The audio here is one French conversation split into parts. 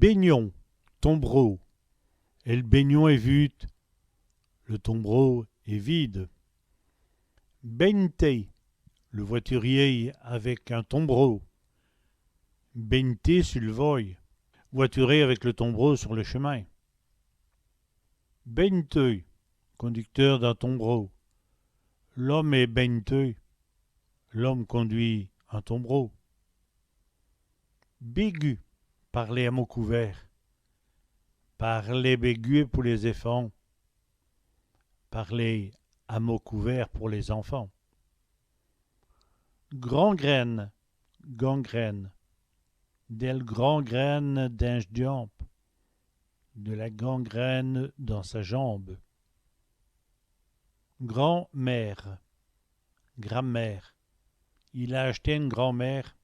Baignon, tombereau. Et le baignon est vide, le tombereau est vide. Beignté, le voiturier avec un tombereau. Beignté sur le voie, voituré avec le tombereau sur le chemin. Beigneteux, conducteur d'un tombereau. L'homme est beigneteux, l'homme conduit un tombereau. Bégu, parler à mots couverts. Parler bégu pour les éléphants. Parler à mots couverts pour les enfants. Grand-graine, gangrène. Del grand-graine d'un jambe. De la gangrène dans sa jambe. Grand-mère, grammaire. Il a acheté une grand-mère.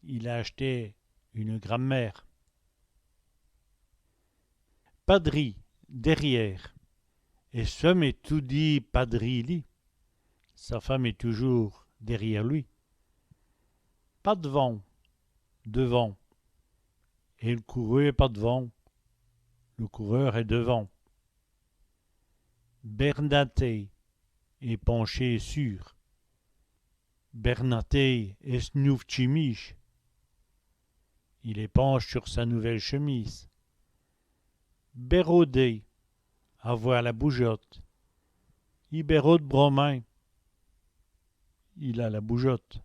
Il a acheté une grammaire. Padri, derrière. Et ce m'est tout dit padri-li. Sa femme est toujours derrière lui. Pas devant, devant. Et le coureur est pas devant. Le coureur est devant. Bernaté est penché sur. Bernaté est snouf-chimiche. Il épanche sur sa nouvelle chemise. Bérodé, avoir la bougeotte. Il bérode bromain. Il a la bougeotte.